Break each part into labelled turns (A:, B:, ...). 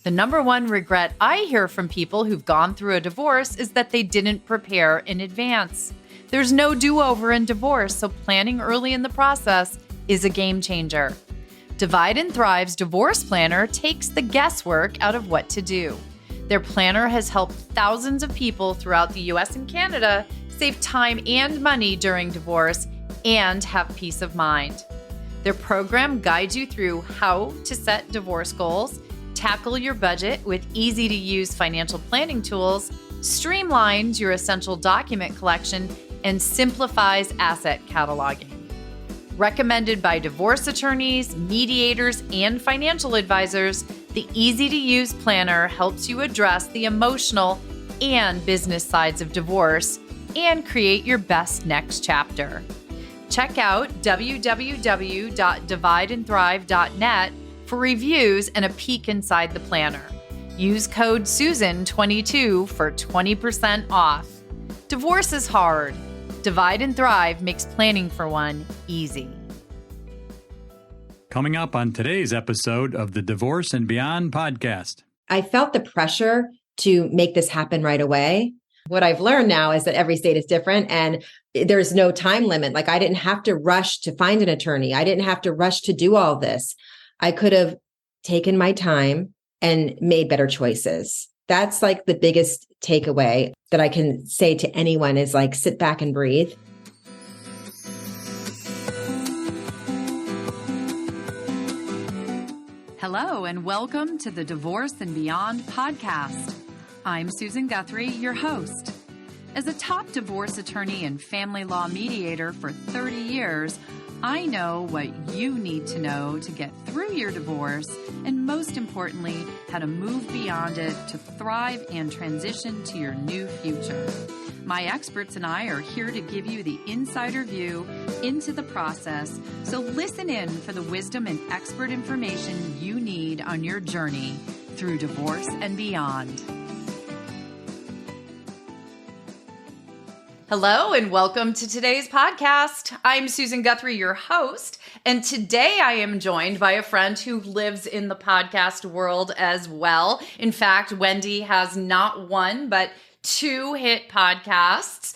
A: The number one regret I hear from people who've gone through a divorce is that they didn't prepare in advance. There's no do-over in divorce, so planning early in the process is a game changer. Divide and Thrive's divorce planner takes the guesswork out of what to do. Their planner has helped thousands of people throughout the US and Canada save time and money during divorce and have peace of mind. Their program guides you through how to set divorce goals, tackle your budget with easy-to-use financial planning tools, streamlines your essential document collection, and simplifies asset cataloging. Recommended by divorce attorneys, mediators, and financial advisors, the easy-to-use planner helps you address the emotional and business sides of divorce and create your best next chapter. Check out www.divideandthrive.net for reviews and a peek inside the planner. Use code SUSAN22 for 20% off. Divorce is hard. Divide and Thrive makes planning for one easy.
B: Coming up on today's episode of the Divorce and Beyond podcast.
C: I felt the pressure to make this happen right away. What I've learned now is that every state is different and there's no time limit. Like I didn't have to rush to find an attorney. I didn't have to rush to do all this. I could have taken my time and made better choices. That's like the biggest takeaway that I can say to anyone is like, sit back and breathe.
A: Hello, and welcome to the Divorce and Beyond podcast. I'm Susan Guthrie, your host. As a top divorce attorney and family law mediator for 30 years, I know what you need to know to get through your divorce, and most importantly, how to move beyond it to thrive and transition to your new future. My experts and I are here to give you the insider view into the process, so listen in for the wisdom and expert information you need on your journey through divorce and beyond. Hello and welcome to today's podcast. I'm Susan Guthrie, your host, and today I am joined by a friend who lives in the podcast world as well. In fact, Wendy has not one, but 2 hit podcasts,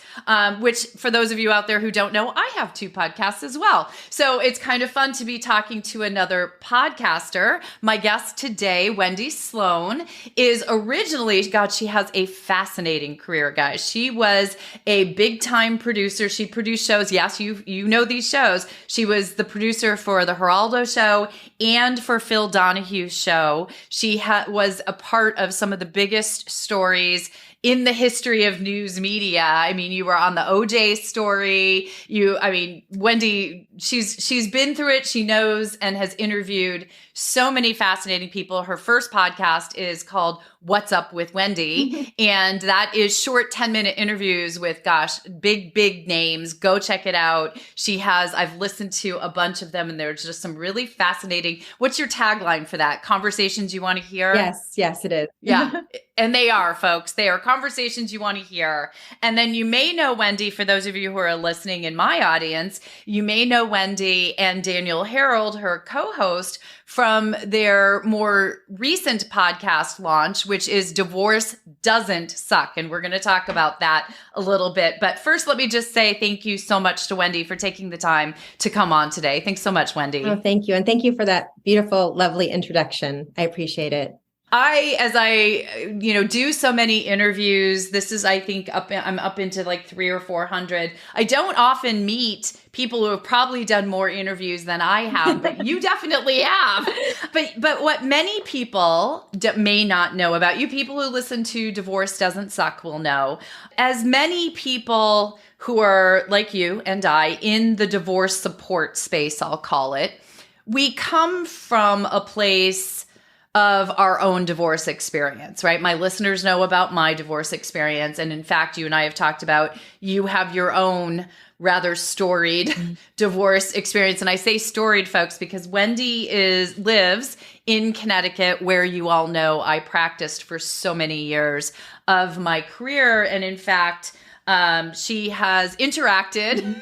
A: which for those of you out there who don't know, I have 2 podcasts as well. So it's kind of fun to be talking to another podcaster. My guest today, Wendy Sloane, is originally, God, she has a fascinating career, guys. She was a big time producer. She produced shows. Yes, you know these shows. She was the producer for the Geraldo Show and for Phil Donahue's show. She was a part of some of the biggest stories in the history of news media. I mean, you were on the OJ story. Wendy, she's been through it. She knows and has interviewed so many fascinating people. Her first podcast is called What's Up with Wendy. And that is short 10-minute interviews with, big names. Go check it out. I've listened to a bunch of them and there's just some really fascinating. What's your tagline for that? Conversations you want to hear?
C: Yes, it is.
A: Yeah. And they are, folks. They are conversations you want to hear. And then you may know Wendy, for those of you who are listening in my audience, you may know Wendy and Daniel Harold, her co-host, from their more recent podcast launch, which is Divorce Doesn't Suck. And we're going to talk about that a little bit. But first, let me just say thank you so much to Wendy for taking the time to come on today. Thanks so much, Wendy.
C: Oh, thank you. And thank you for that beautiful, lovely introduction. I appreciate it.
A: As I do so many interviews, this is, I think, I'm up into like 300 or 400. I don't often meet people who have probably done more interviews than I have, but you definitely have. But what many people may not know about you, people who listen to Divorce Doesn't Suck will know, as many people who are like you and I in the divorce support space, I'll call it, we come from a place of our own divorce experience, right? My listeners know about my divorce experience. And in fact, you and I have talked about, you have your own rather storied divorce experience. And I say storied, folks, because Wendy lives in Connecticut, where you all know I practiced for so many years of my career. And in fact, she has interacted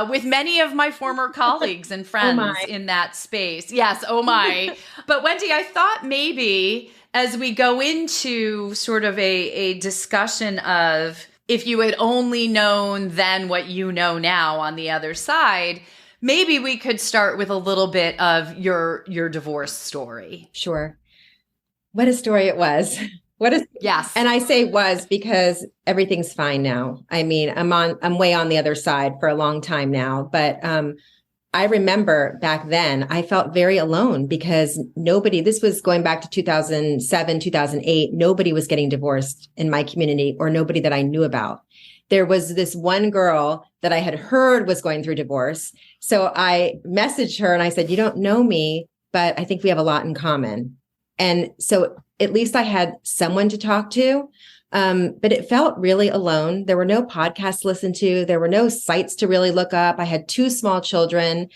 A: with many of my former colleagues and friends in that space. Yes, oh my. But Wendy, I thought maybe as we go into sort of a discussion of if you had only known then what you know now on the other side, maybe we could start with a little bit of your divorce story.
C: Sure. What a story it was.
A: Yes.
C: And I say was because everything's fine now. I mean, I'm way on the other side for a long time now, but I remember back then I felt very alone because this was going back to 2007, 2008, nobody was getting divorced in my community or nobody that I knew about. There was this one girl that I had heard was going through divorce. So I messaged her and I said, you don't know me, but I think we have a lot in common. And so at least I had someone to talk to, but it felt really alone. There were no podcasts to listen to. There were no sites to really look up. I had 2 small children.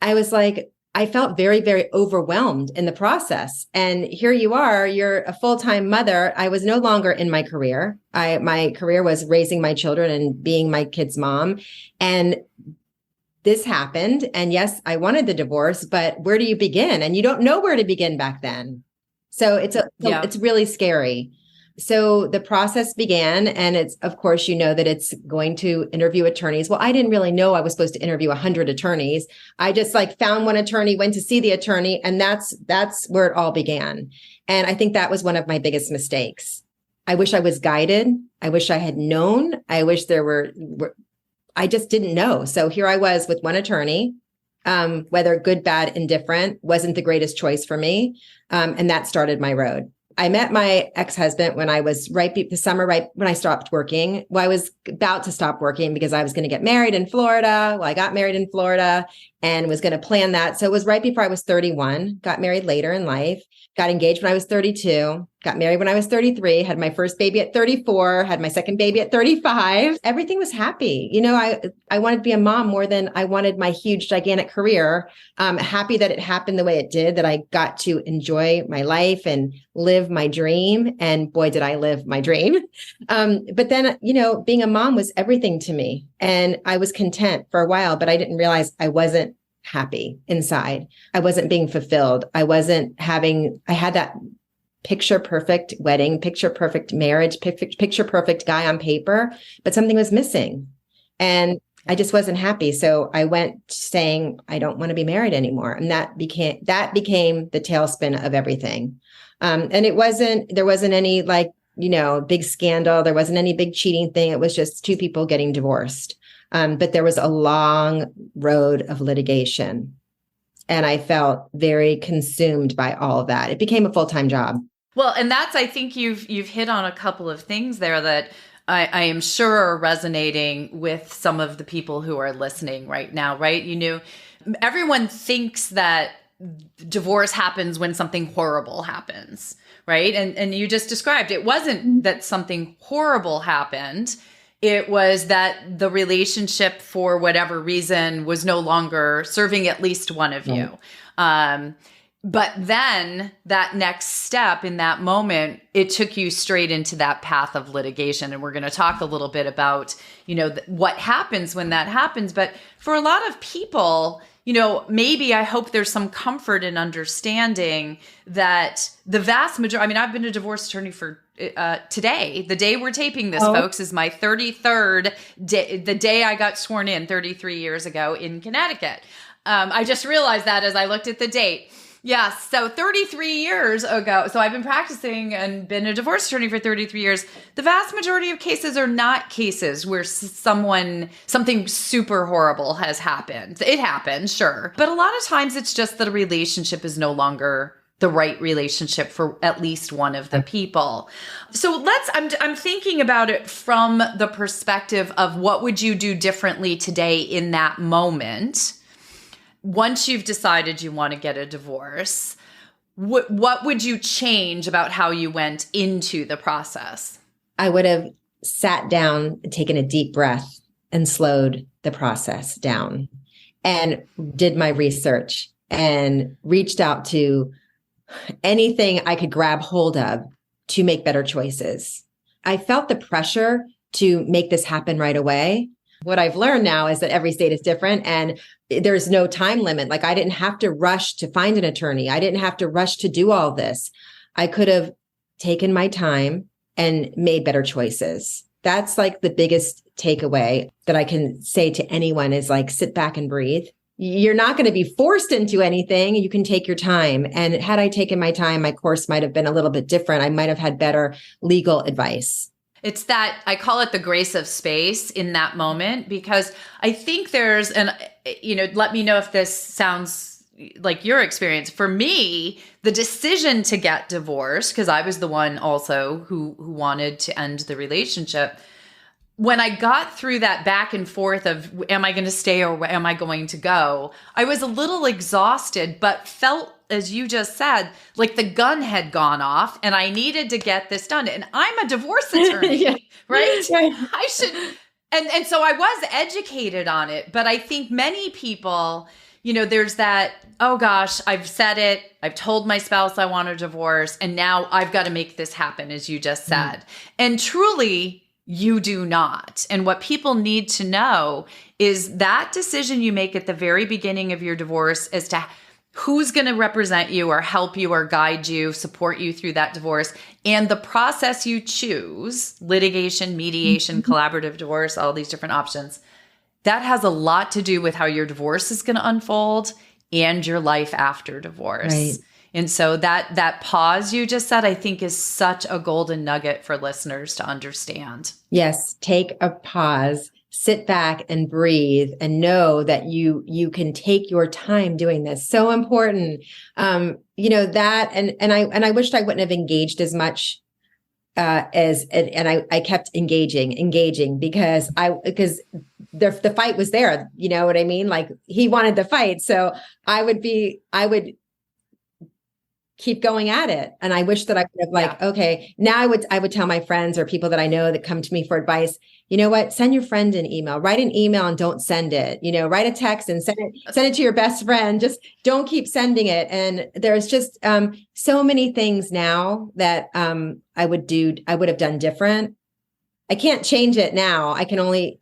C: I felt very, very overwhelmed in the process. And here you are, you're a full-time mother. I was no longer in my career. My career was raising my children and being my kids' mom. And this happened. And yes, I wanted the divorce, but where do you begin? And you don't know where to begin back then. So it's really scary. So the process began, and it's, of course, that it's going to interview attorneys. Well, I didn't really know I was supposed to interview 100 attorneys. I just found one attorney, went to see the attorney, and that's where it all began. And I think that was one of my biggest mistakes. I wish I was guided. I wish I had known. I wish I just didn't know. So here I was with one attorney, whether good, bad, indifferent, wasn't the greatest choice for me. And that started my road. I met my ex-husband when I was the summer right when I stopped working. Well, I was about to stop working because I was going to get married in Florida. Well, I got married in Florida and was going to plan that. So it was right before I was 31, got married later in life, got engaged when I was 32, got married when I was 33, had my first baby at 34, had my second baby at 35. Everything was happy. I wanted to be a mom more than I wanted my huge, gigantic career. Happy that it happened the way it did, that I got to enjoy my life and live my dream. And boy, did I live my dream. But then, being a mom was everything to me. And I was content for a while, but I didn't realize I wasn't happy inside. I wasn't being fulfilled. I had that picture perfect wedding, picture perfect marriage, picture perfect guy on paper, but something was missing. And I just wasn't happy. So I went saying, I don't want to be married anymore. And that became the tailspin of everything. And there wasn't any big scandal. There wasn't any big cheating thing. It was just 2 people getting divorced. But there was a long road of litigation. And I felt very consumed by all of that. It became a full-time job.
A: Well, and I think you've hit on a couple of things there that I am sure are resonating with some of the people who are listening right now, right? Everyone thinks that divorce happens when something horrible happens, right? And you just described, it wasn't that something horrible happened. It was that the relationship, for whatever reason, was no longer serving at least one of you. But then that next step in that moment, it took you straight into that path of litigation. And we're going to talk a little bit about, what happens when that happens. But for a lot of people, maybe I hope there's some comfort in understanding that the vast majority, I've been a divorce attorney for today, the day we're taping this, folks, is my 33rd day, the day I got sworn in 33 years ago in Connecticut. I just realized that as I looked at the date. Yes. So 33 years ago. So I've been practicing and been a divorce attorney for 33 years. The vast majority of cases are not cases where something super horrible has happened. It happens, sure. But a lot of times it's just that a relationship is no longer the right relationship for at least one of the people. So I'm thinking about it from the perspective of what would you do differently today in that moment? Once you've decided you want to get a divorce, what would you change about how you went into the process?
C: I would have sat down, taken a deep breath, and slowed the process down and did my research and reached out to anything I could grab hold of to make better choices. I felt the pressure to make this happen right away. What I've learned now is that every state is different and there's no time limit. Like I didn't have to rush to find an attorney. I didn't have to rush to do all this. I could have taken my time and made better choices. That's like the biggest takeaway that I can say to anyone is like, sit back and breathe. You're not going to be forced into anything. You can take your time. And had I taken my time, my course might have been a little bit different. I might have had better legal advice.
A: It's that I call it the grace of space in that moment, because I think there's, and let me know if this sounds like your experience. For me, the decision to get divorced, because I was the one also who wanted to end the relationship. When I got through that back and forth of, am I going to stay or am I going to go? I was a little exhausted, but felt, as you just said, like the gun had gone off and I needed to get this done. And I'm a divorce attorney,
C: Yeah.
A: right?
C: Right.
A: I should. And so I was educated on it, but I think many people, there's that, oh gosh, I've said it. I've told my spouse I want a divorce and now I've got to make this happen, as you just said. And truly, you do not. And what people need to know is that decision you make at the very beginning of your divorce as to who's going to represent you or help you or guide you, support you through that divorce, and the process you choose, litigation, mediation, collaborative divorce, all these different options, that has a lot to do with how your divorce is going to unfold and your life after divorce.
C: Right.
A: And so that pause you just said, I think is such a golden nugget for listeners to understand.
C: Yes. Take a pause, sit back and breathe and know that you can take your time doing this. So important. That, and I wished I wouldn't have engaged as much I kept engaging because the fight was there. You know what I mean? Like he wanted the fight. So I would keep going at it. And I wish that I could have okay, now I would tell my friends or people that I know that come to me for advice, you know what, send your friend an email, write an email and don't send it, write a text and send it to your best friend. Just don't keep sending it. And there's just so many things now that I would have done different. I can't change it now. I can only,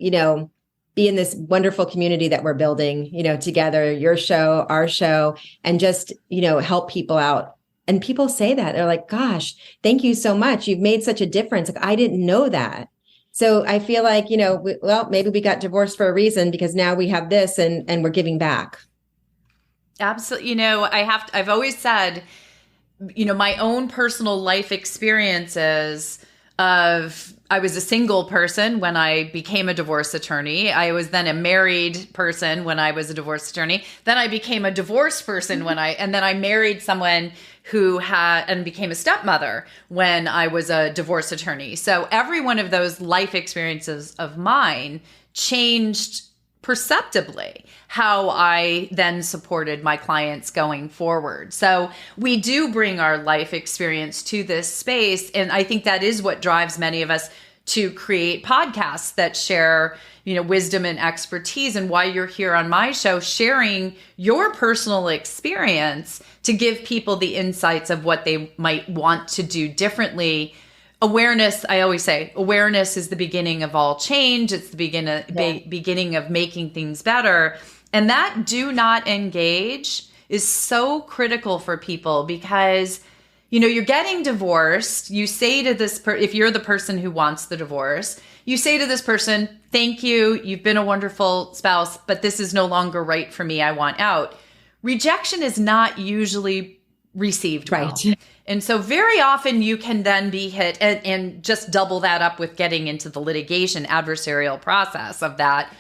C: be in this wonderful community that we're building, together, your show, our show, and just, help people out. And people say that they're like, gosh, thank you so much. You've made such a difference. Like, I didn't know that. So I feel like, maybe we got divorced for a reason because now we have this and we're giving back.
A: Absolutely. I've always said, my own personal life experiences of, I was a single person when I became a divorce attorney. I was then a married person when I was a divorce attorney. Then I became a divorced person and then I married someone who became a stepmother when I was a divorce attorney. So every one of those life experiences of mine changed perceptibly how I then supported my clients going forward. So we do bring our life experience to this space. And I think that is what drives many of us to create podcasts that share, wisdom and expertise, and why you're here on my show, sharing your personal experience to give people the insights of what they might want to do differently. Awareness, I always say, awareness is the beginning of all change. It's the beginning of making things better. And that do not engage is so critical for people because, you're getting divorced. You say to this if you're the person who wants the divorce, you say to this person, thank you. You've been a wonderful spouse, but this is no longer right for me. I want out. Rejection is not usually received well.
C: Right.
A: And so very often you can then be hit and just double that up with getting into the litigation adversarial process of that.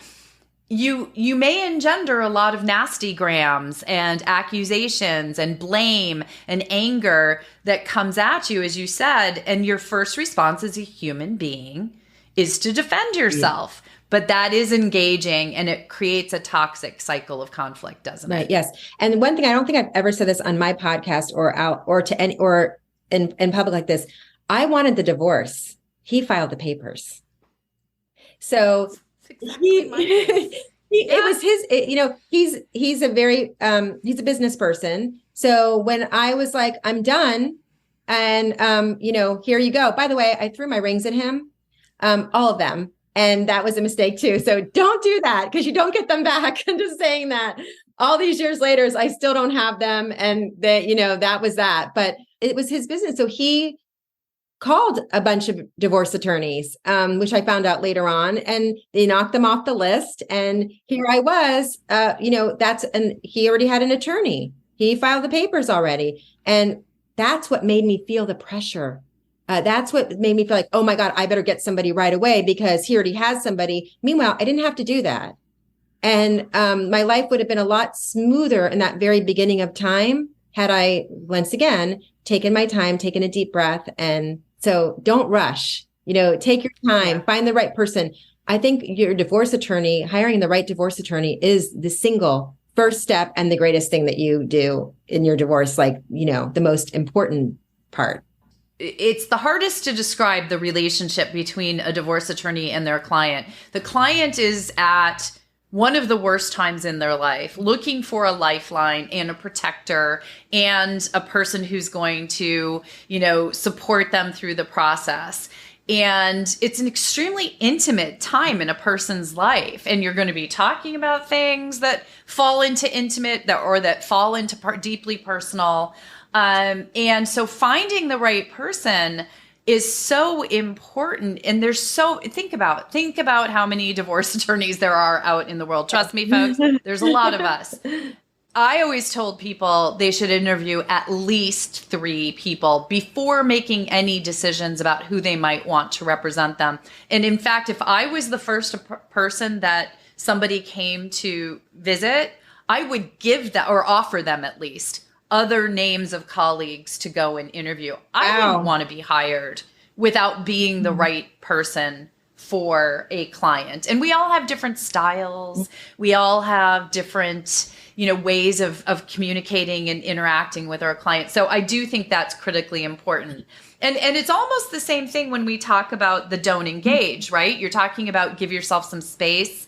A: You may engender a lot of nasty grams and accusations and blame and anger that comes at you, as you said, and your first response as a human being is to defend yourself. Yeah. But that is engaging and it creates a toxic cycle of conflict, doesn't it?
C: Right. Yes. And one thing, I don't think I've ever said this on my podcast or in public like this. I wanted the divorce. He filed the papers. So it was his, he's a business person. So when I was like, I'm done and, here you go. By the way, I threw my rings at him, all of them. And that was a mistake too. So don't do that because you don't get them back. I'm just saying that all these years later, I still don't have them. And that, that was that, but it was his business. So he called a bunch of divorce attorneys, which I found out later on, and they knocked them off the list. And here I was, and he already had an attorney. He filed the papers already. And that's what made me feel the pressure. That's what made me feel like, oh my God, I better get somebody right away because he already has somebody. Meanwhile, I didn't have to do that. And my life would have been a lot smoother in that very beginning of time had I, once again, taken my time, taken a deep breath. And so don't rush, take your time, find the right person. I think your divorce attorney, hiring the right divorce attorney is the single first step and the greatest thing that you do in your divorce, the most important part.
A: It's the hardest to describe the relationship between a divorce attorney and their client. The client is at one of the worst times in their life, looking for a lifeline and a protector and a person who's going to, support them through the process. And it's an extremely intimate time in a person's life. And you're going to be talking about things that fall into intimate that fall into deeply personal. And so finding the right person is so important. And think about how many divorce attorneys there are out in the world. Trust me, folks, there's a lot of us. I always told people they should interview at least 3 people before making any decisions about who they might want to represent them. And in fact, if I was the first person that somebody came to visit, I would give that or offer them at least other names of colleagues to go and interview. I wouldn't want to be hired without being the right person for a client. And we all have different styles. We all have different, ways of communicating and interacting with our clients. So I do think that's critically important. And it's almost the same thing when we talk about the don't engage, right? You're talking about give yourself some space.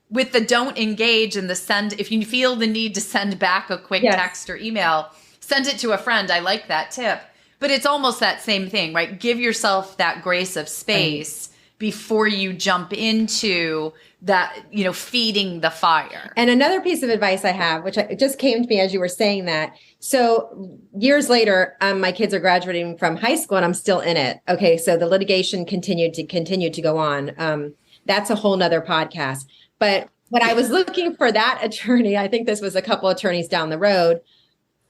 A: With the don't engage and the send, if you feel the need to send back a quick text or email, send it to a friend. I like that tip. But it's almost that same thing, right? Give yourself that grace of space before you jump into that, feeding the fire.
C: And another piece of advice I have, which just came to me as you were saying that. So years later, my kids are graduating from high school and I'm still in it. Okay. So the litigation continued to go on. That's a whole nother podcast. But when I was looking for that attorney, I think this was a couple attorneys down the road,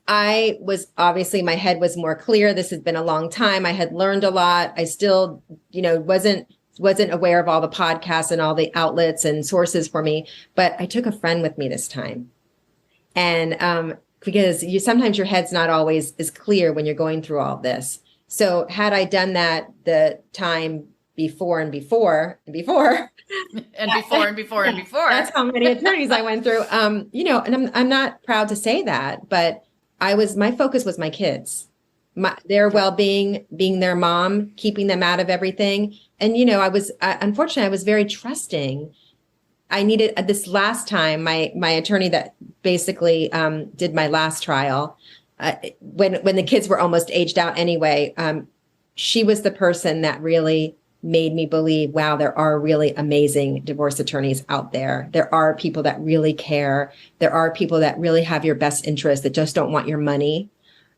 C: I was obviously my head was more clear. This had been a long time. I had learned a lot. I still, wasn't aware of all the podcasts and all the outlets and sources for me, but I took a friend with me this time. And because sometimes your head's not always as clear when you're going through all this. So had I done that the time before and before and before, that's how many attorneys I went through. And I'm not proud to say that, but my focus was my kids, their well-being, being their mom, keeping them out of everything. And, unfortunately, I was very trusting. I needed this last time, my attorney that basically did my last trial, when the kids were almost aged out anyway, she was the person that really made me believe, wow, there are really amazing divorce attorneys out there. There are people that really care. There are people that really have your best interest, that just don't want your money.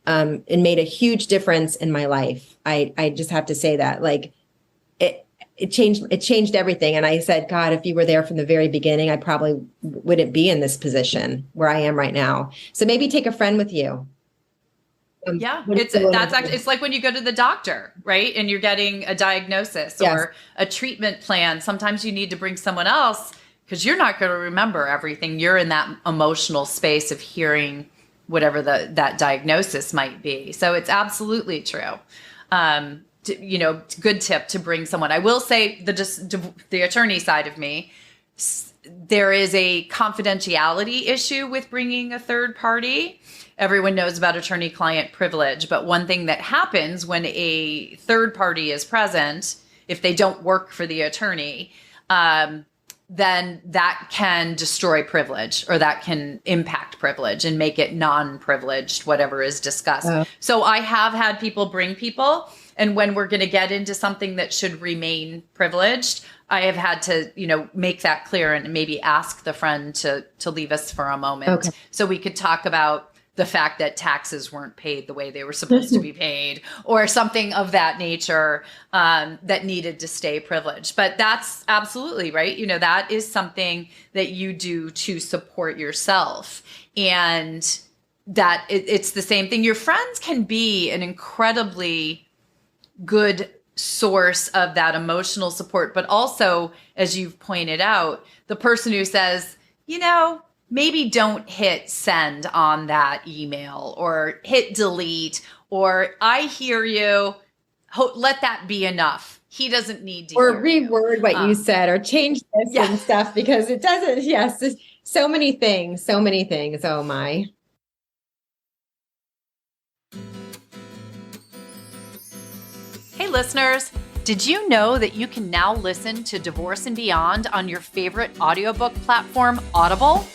C: It made a huge difference in my life. I just have to say that, it changed everything. And I said, God, if you were there from the very beginning, I probably wouldn't be in this position where I am right now. So maybe take a friend with you.
A: It's like when you go to the doctor, right? And you're getting a diagnosis or a treatment plan. Sometimes you need to bring someone else because you're not going to remember everything. You're in that emotional space of hearing whatever that diagnosis might be. So it's absolutely true. Good tip to bring someone. I will say the attorney side of me, there is a confidentiality issue with bringing a third party. Everyone knows about attorney-client privilege, but one thing that happens when a third party is present, if they don't work for the attorney, then that can destroy privilege or that can impact privilege and make it non-privileged, whatever is discussed. So I have had people bring people, and when we're going to get into something that should remain privileged, I have had to, make that clear and maybe ask the friend to leave us for a moment so we could talk about the fact that taxes weren't paid the way they were supposed to be paid or something of that nature that needed to stay privileged. But that's absolutely right. That is something that you do to support yourself. And that it's the same thing. Your friends can be an incredibly good source of that emotional support, but also, as you've pointed out, the person who says, maybe don't hit send on that email or hit delete, or I hear you, let that be enough. He doesn't need to
C: or reword what you said or change this and stuff because it doesn't. Yes. So many things. Oh my.
A: Hey listeners, did you know that you can now listen to Divorce and Beyond on your favorite audiobook platform, Audible?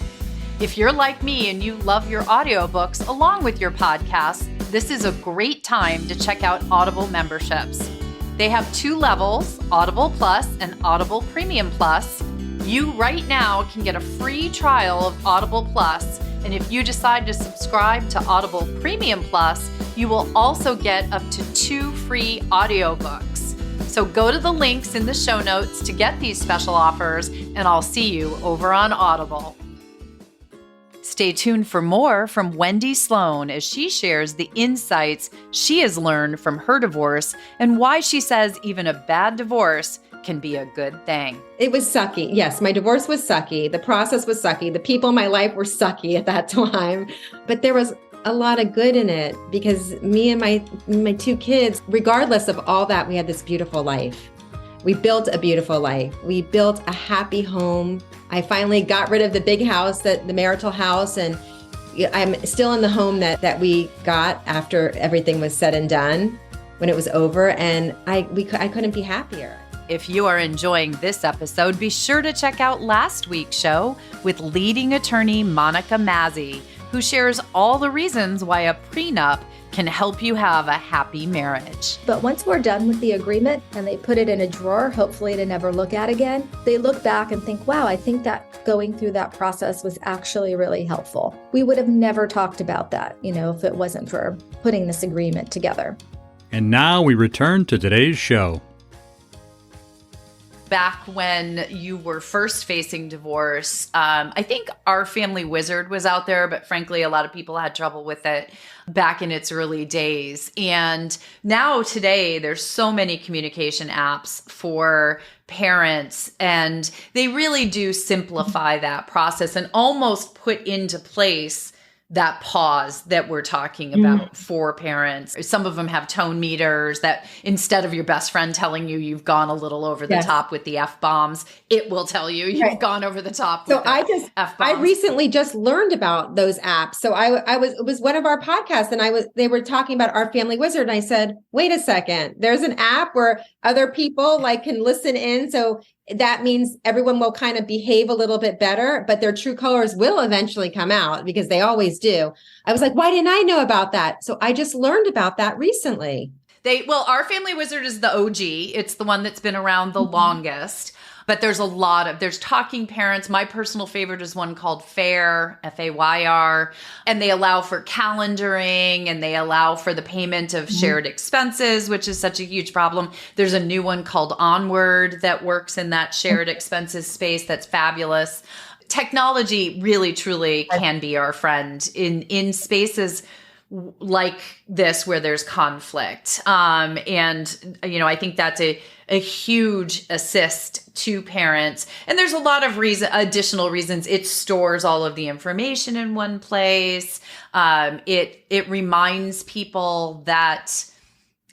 A: If you're like me and you love your audiobooks along with your podcasts, this is a great time to check out Audible memberships. They have 2 levels, Audible Plus and Audible Premium Plus. You right now can get a free trial of Audible Plus, and if you decide to subscribe to Audible Premium Plus, you will also get up to 2 free audiobooks. So go to the links in the show notes to get these special offers, and I'll see you over on Audible. Stay tuned for more from Wendy Sloane as she shares the insights she has learned from her divorce and why she says even a bad divorce can be a good thing.
C: It was sucky. Yes, my divorce was sucky. The process was sucky. The people in my life were sucky at that time. But there was a lot of good in it because me and my 2 kids, regardless of all that, we had this beautiful life. We built a beautiful life. We built a happy home. I finally got rid of the big house, the marital house, and I'm still in the home that we got after everything was said and done when it was over, and I couldn't be happier.
A: If you are enjoying this episode, be sure to check out last week's show with leading attorney Monica Mazzi, who shares all the reasons why a prenup can help you have a happy marriage.
D: But once we're done with the agreement and they put it in a drawer, hopefully to never look at again, they look back and think, wow, I think that going through that process was actually really helpful. We would have never talked about that, if it wasn't for putting this agreement together.
B: And now we return to today's show.
A: Back when you were first facing divorce, I think Our Family Wizard was out there, but frankly, a lot of people had trouble with it back in its early days. And now today, there's so many communication apps for parents, and they really do simplify that process and almost put into place that pause that we're talking about for parents. Some of them have tone meters that instead of your best friend telling you you've gone a little over the top with the F-bombs, it will tell you you've gone over the top with the F-bombs.
C: I recently just learned about those apps. So it was one of our podcasts, and they were talking about Our Family Wizard, and I said, wait a second, there's an app where other people can listen in. So that means everyone will kind of behave a little bit better, but their true colors will eventually come out because they always do. I was like, why didn't I know about that? So I just learned about that recently.
A: Our Family Wizard is the OG. It's the one that's been around the longest. But there's Talking Parents. My personal favorite is one called FAYR, F-A-Y-R. And they allow for calendaring, and they allow for the payment of shared expenses, which is such a huge problem. There's a new one called Onward that works in that shared expenses space. That's fabulous. Technology really, truly can be our friend in spaces like this where there's conflict. I think that's a huge assist to parents. And there's a lot of additional reasons. It stores all of the information in one place. It reminds people that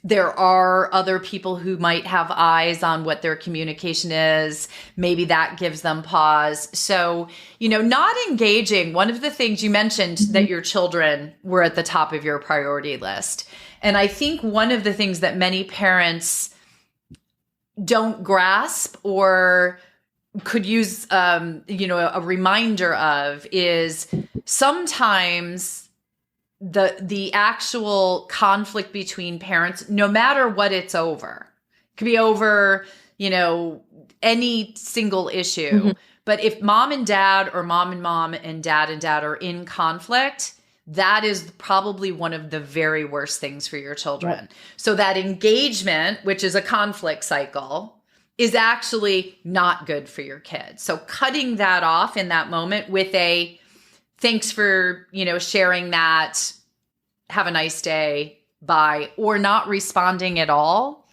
A: there are other people who might have eyes on what their communication is. Maybe that gives them pause. So, not engaging. One of the things you mentioned that your children were at the top of your priority list. And I think one of the things that many parents don't grasp or could use, a reminder of is sometimes the actual conflict between parents, no matter what it's over, it could be over, any single issue.
C: Mm-hmm.
A: But if mom and dad or mom and dad are in conflict, that is probably one of the very worst things for your children.
C: Right.
A: So that engagement, which is a conflict cycle, is actually not good for your kids. So cutting that off in that moment with a thanks for, sharing that, have a nice day, bye, or not responding at all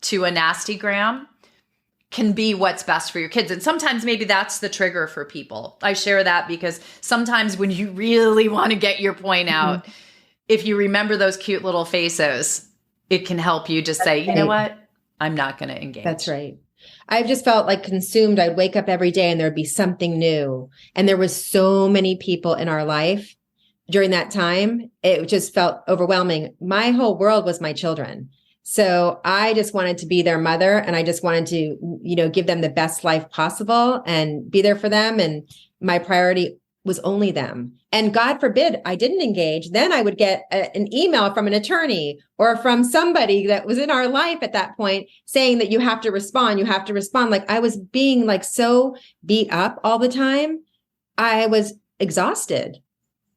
A: to a nasty gram can be what's best for your kids. And sometimes maybe that's the trigger for people. I share that because sometimes when you really want to get your point out, if you remember those cute little faces, it can help you just say, you know what? I'm not going to engage.
C: That's right. I've just felt like consumed. I'd wake up every day and there'd be something new. And there was so many people in our life during that time. It just felt overwhelming. My whole world was my children. So I just wanted to be their mother, and I just wanted to, give them the best life possible and be there for them. And my priority was only them. And God forbid I didn't engage. Then I would get an email from an attorney or from somebody that was in our life at that point saying that you have to respond. You have to respond. Like I was being like so beat up all the time. I was exhausted.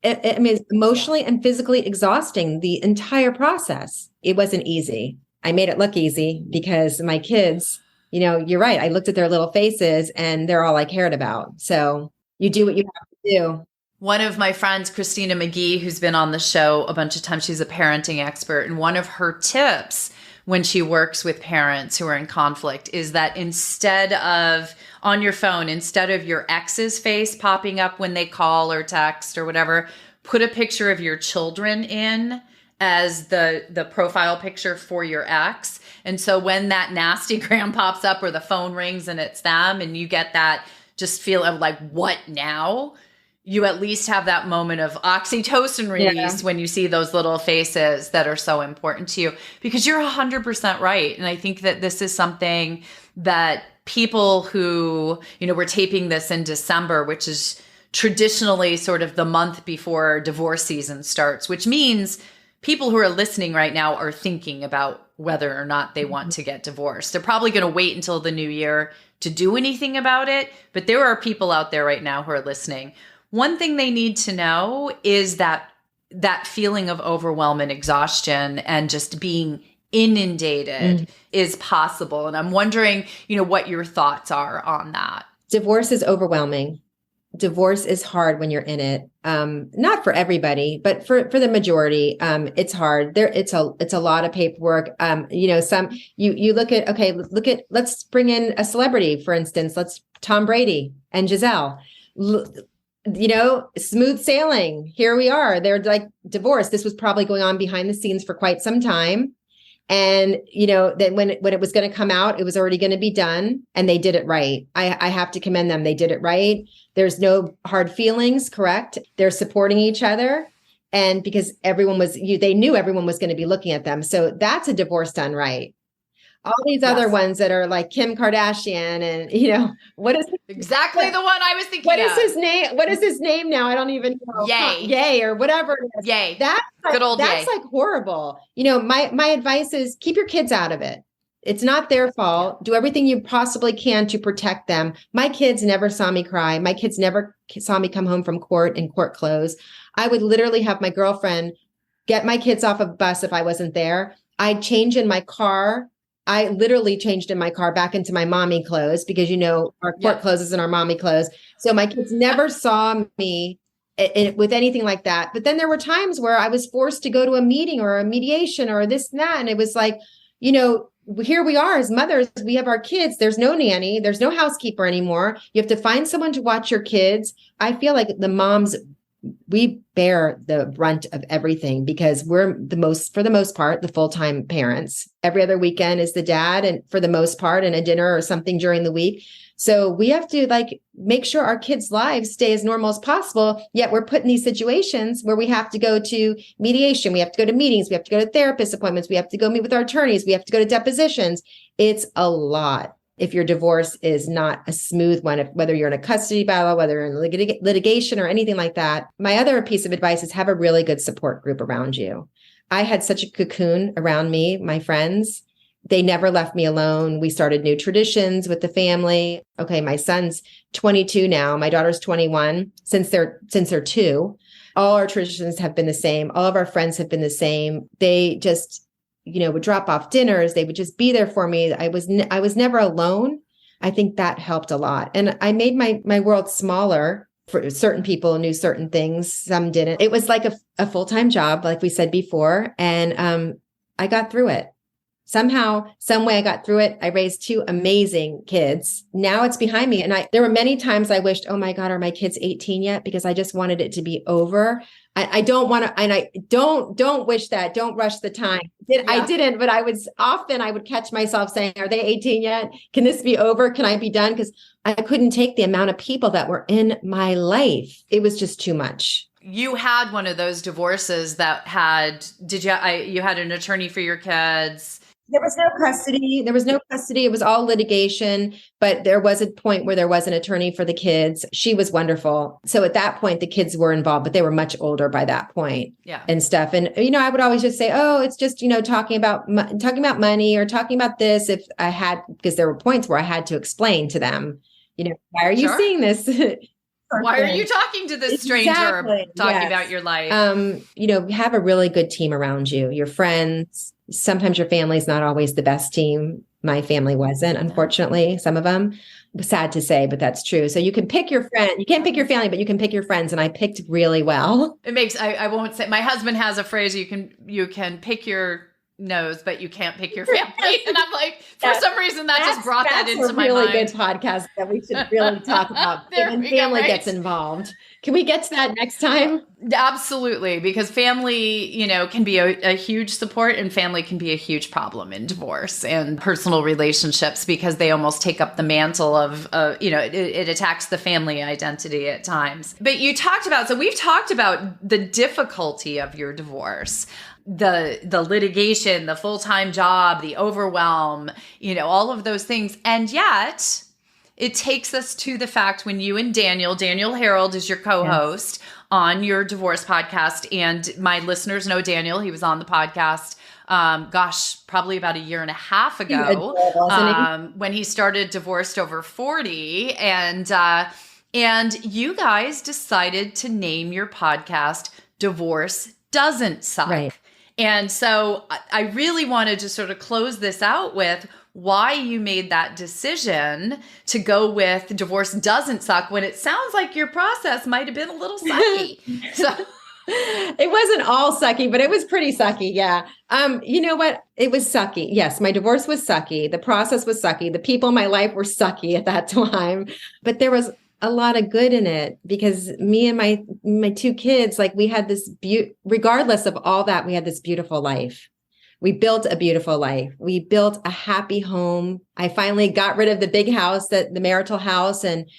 C: It's emotionally and physically exhausting, the entire process. It wasn't easy. I made it look easy because my kids, you're right. I looked at their little faces and they're all I cared about. So you do what you have to do.
A: One of my friends, Christina McGee, who's been on the show a bunch of times, she's a parenting expert. And one of her tips when she works with parents who are in conflict is that instead of on your phone, instead of your ex's face popping up when they call or text or whatever, put a picture of your children in as the profile picture for your ex. And so when that nasty gram pops up or the phone rings and it's them and you get that just feel of like, what now? You at least have that moment of oxytocin release when you see those little faces that are so important to you, because you're 100% right. And I think that this is something that people who, we're taping this in December, which is traditionally sort of the month before divorce season starts, which means people who are listening right now are thinking about whether or not they want to get divorced. They're probably going to wait until the new year to do anything about it. But there are people out there right now who are listening. One thing they need to know is that feeling of overwhelm and exhaustion and just being inundated is possible. And I'm wondering, what your thoughts are on that.
C: Divorce is overwhelming. Divorce is hard when you're in it. Not for everybody, but for the majority, it's hard. It's a lot of paperwork. You look at, let's bring in a celebrity, for instance, Tom Brady and Giselle. Smooth sailing. Here we are. They're like divorced. This was probably going on behind the scenes for quite some time. And, that when it was going to come out, it was already going to be done, and they did it right. I have to commend them. They did it right. There's no hard feelings, correct? They're supporting each other. And because they knew everyone was going to be looking at them. So that's a divorce done right. All these other ones that are like Kim Kardashian and, what is
A: exactly the one I was thinking
C: What is his name? What is his name now? I don't even know. Ye or whatever it is.
A: Ye.
C: That's
A: good old
C: That's
A: Ye.
C: like horrible. My advice is keep your kids out of it. It's not their fault. Do everything you possibly can to protect them. My kids never saw me cry. My kids never saw me come home from court in court clothes. I would literally have my girlfriend get my kids off a bus if I wasn't there. I'd change in my car. I literally changed in my car back into my mommy clothes because, our court clothes is in our mommy clothes. So my kids never saw me with anything like that. But then there were times where I was forced to go to a meeting or a mediation or this and that. And it was like, here we are as mothers, we have our kids. There's no nanny. There's no housekeeper anymore. You have to find someone to watch your kids. I feel like the moms, we bear the brunt of everything because we're for the most part, the full-time parents. Every other weekend is the dad, and for the most part, and a dinner or something during the week. So we have to make sure our kids' lives stay as normal as possible. Yet we're put in these situations where we have to go to mediation. We have to go to meetings. We have to go to therapist appointments. We have to go meet with our attorneys. We have to go to depositions. It's a lot. If your divorce is not a smooth one, whether you're in a custody battle, whether you're in litigation or anything like that. My other piece of advice is have a really good support group around you. I had such a cocoon around me, my friends, they never left me alone. We started new traditions with the family. Okay, my son's 22 now. My daughter's 21. Since they're two, all our traditions have been the same. All of our friends have been the same. They just, would drop off dinners. They would just be there for me. I was never alone. I think that helped a lot. And I made my world smaller. For certain people knew certain things, some didn't. It was like a full-time job, like we said before. And I got through it. Somehow, some way I got through it. I raised two amazing kids. Now it's behind me. And there were many times I wished, oh my God, are my kids 18 yet? Because I just wanted it to be over. I don't want to, and I don't wish that. Don't rush the time. I didn't, but I would catch myself saying, are they 18 yet? Can this be over? Can I be done? Because I couldn't take the amount of people that were in my life. It was just too much.
A: You had one of those divorces that you had an attorney for your kids?
C: There was no custody. It was all litigation, but there was a point where there was an attorney for the kids. She was wonderful. So at that point, the kids were involved, but they were much older by that point.
A: Yeah.
C: And stuff. And, I would always just say, oh, it's just, talking about money or talking about this because there were points where I had to explain to them, why are you seeing this?
A: Why are you talking to this stranger about your life?
C: Have a really good team around you, your friends. Sometimes your family is not always the best team. My family wasn't, unfortunately, some of them. Sad to say, but that's true. So you can pick your friend. You can't pick your family, but you can pick your friends. And I picked really well.
A: It makes, I won't say, my husband has a phrase, you can pick your nose, but you can't pick your family. And I'm like, for some reason that just brought that into my mind.
C: That's a really good podcast that we should really talk about when family gets involved. Can we get to that next time?
A: Absolutely. Because family, can be a huge support, and family can be a huge problem in divorce and personal relationships, because they almost take up the mantle of, it attacks the family identity at times. But we've talked about the difficulty of your divorce, the litigation, the full-time job, the overwhelm, all of those things. And yet it takes us to the fact when you and Daniel Harold is your co-host on your divorce podcast. And my listeners know Daniel. He was on the podcast, probably about a year and a half ago, when he started Divorced Over 40. And you guys decided to name your podcast Divorce Doesn't Suck.
C: Right.
A: And so I really wanted to sort of close this out with why you made that decision to go with Divorce Doesn't Suck, when it sounds like your process might have been a little sucky. So
C: it wasn't all sucky, but it was pretty sucky. Yeah. You know what? It was sucky. Yes. My divorce was sucky. The process was sucky. The people in my life were sucky at that time, but there was a lot of good in it, because me and my two kids, like, we had this regardless of all that, we had this beautiful life. We built a beautiful life. We built a happy home. I finally got rid of the big house, the marital house, and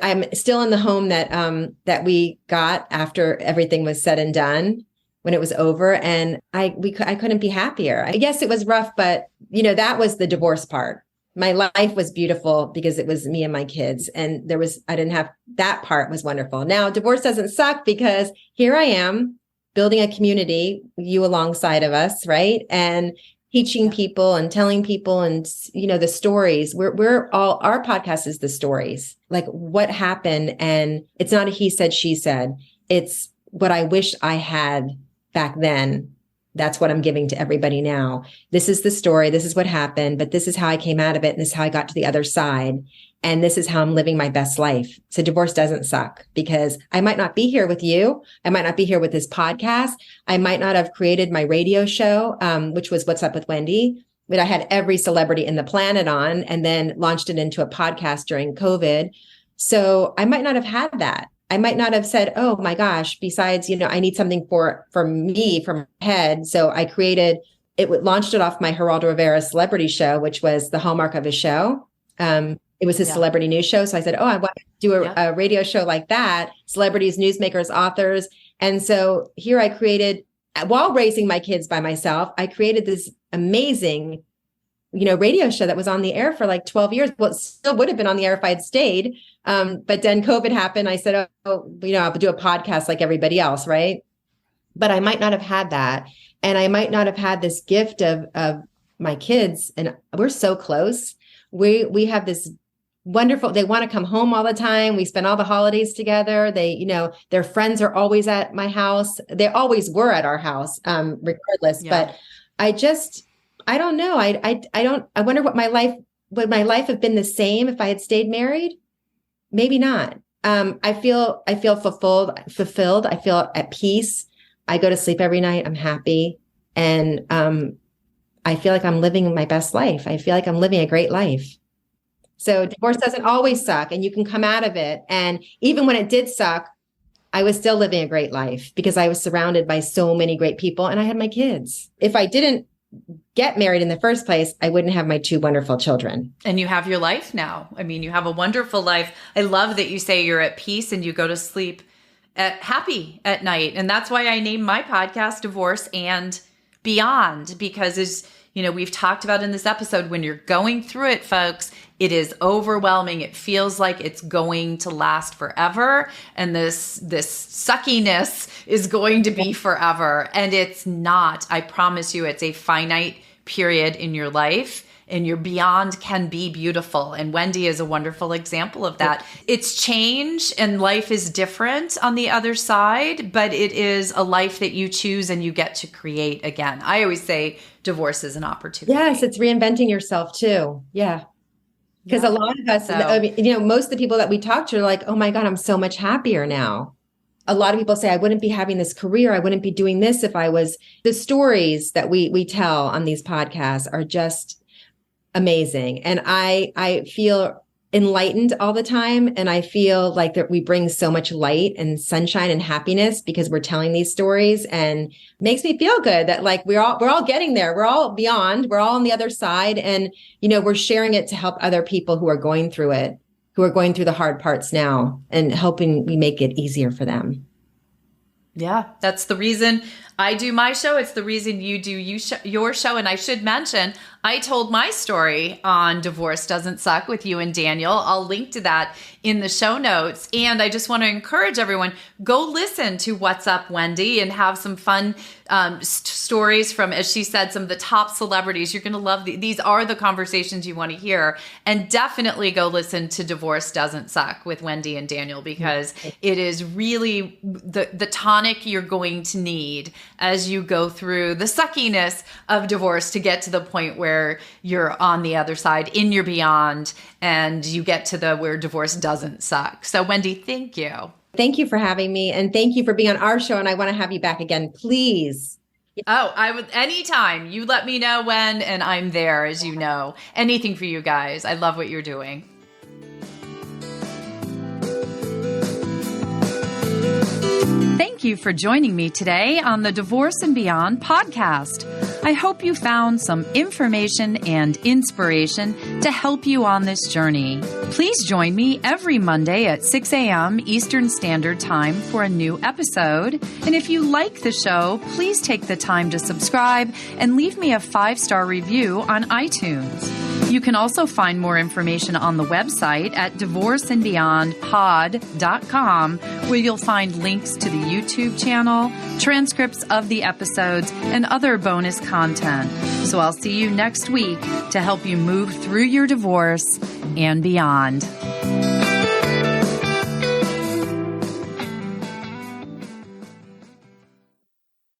C: I'm still in the home that we got after everything was said and done, when it was over. And I couldn't be happier. I guess it was rough, but that was the divorce part. My life was beautiful because it was me and my kids, and that part was wonderful. Now, divorce doesn't suck, because here I am building a community, you alongside of us, right? And teaching people and telling people, and the stories. We're all, our podcast is the stories, like what happened. And it's not a he said, she said. It's what I wish I had back then. That's what I'm giving to everybody now. This is the story. This is what happened, but this is how I came out of it. And this is how I got to the other side. And this is how I'm living my best life. So divorce doesn't suck, because I might not be here with you. I might not be here with this podcast. I might not have created my radio show, which was What's Up with Wendy, but I had every celebrity in the planet on, and then launched it into a podcast during COVID. So I might not have had that. I might not have said, oh my gosh, besides, I need something for me, for my head. So I created it, launched it off my Geraldo Rivera celebrity show, which was the hallmark of his show. It was his celebrity news show. So I said, oh, I want to do a radio show like that. Celebrities, newsmakers, authors. And so here I created, while raising my kids by myself, I created this amazing, radio show that was on the air for like 12 years. Well, it still would have been on the air if I had stayed. But then COVID happened. I said, I'll do a podcast like everybody else. Right. But I might not have had that. And I might not have had this gift of my kids, and we're so close. We have this wonderful, they want to come home all the time. We spend all the holidays together. They, their friends are always at my house. They always were at our house, regardless. Yeah. But I don't know. I wonder would my life have been the same if I had stayed married? Maybe not. I feel fulfilled. I feel at peace. I go to sleep every night. I'm happy. And, I feel like I'm living my best life. I feel like I'm living a great life. So divorce doesn't always suck, and you can come out of it. And even when it did suck, I was still living a great life because I was surrounded by so many great people and I had my kids. If I didn't get married in the first place, I wouldn't have my 2 wonderful children.
A: And you have your life now. I mean, you have a wonderful life. I love that you say you're at peace and you go to sleep happy at night. And that's why I named my podcast Divorce and Beyond, because as we've talked about in this episode, when you're going through it, folks, it is overwhelming. It feels like it's going to last forever. And this suckiness is going to be forever. And it's not. I promise you, it's a finite period in your life. And your beyond can be beautiful. And Wendy is a wonderful example of that. It's change and life is different on the other side, but it is a life that you choose and you get to create again. I always say divorce is an opportunity.
C: Yes, it's reinventing yourself too. Yeah. Because a lot of us, most of the people that we talk to are like, oh my God, I'm so much happier now. A lot of people say, I wouldn't be having this career. I wouldn't be doing this if I was. The stories that we tell on these podcasts are just amazing. And I feel enlightened all the time. And I feel like that we bring so much light and sunshine and happiness because we're telling these stories, and makes me feel good that like we're all getting there. We're all beyond, we're all on the other side. And, we're sharing it to help other people who are going through it, who are going through the hard parts now, and helping we make it easier for them.
A: Yeah, that's the reason I do my show. It's the reason you do your show. And I should mention, I told my story on Divorce Doesn't Suck with you and Daniel. I'll link to that in the show notes. And I just want to encourage everyone, go listen to What's Up, Wendy, and have some fun stories from, as she said, some of the top celebrities. You're going to love these are the conversations you want to hear. And definitely go listen to Divorce Doesn't Suck with Wendy and Daniel, because it is really the tonic you're going to need as you go through the suckiness of divorce to get to the point where you're on the other side in your beyond, and you get to where divorce doesn't suck. So Wendy, thank you.
C: Thank you for having me, and thank you for being on our show. And I want to have you back again, please.
A: Oh, I would anytime. You let me know when, and I'm there, as you know. Anything for you guys. I love what you're doing. Thank you for joining me today on the Divorce and Beyond podcast. I hope you found some information and inspiration to help you on this journey. Please join me every Monday at 6 a.m. Eastern Standard Time for a new episode. And if you like the show, please take the time to subscribe and leave me a 5-star review on iTunes. You can also find more information on the website at divorceandbeyondpod.com, where you'll find links to the YouTube channel, transcripts of the episodes, and other bonus content. So I'll see you next week to help you move through your divorce and beyond.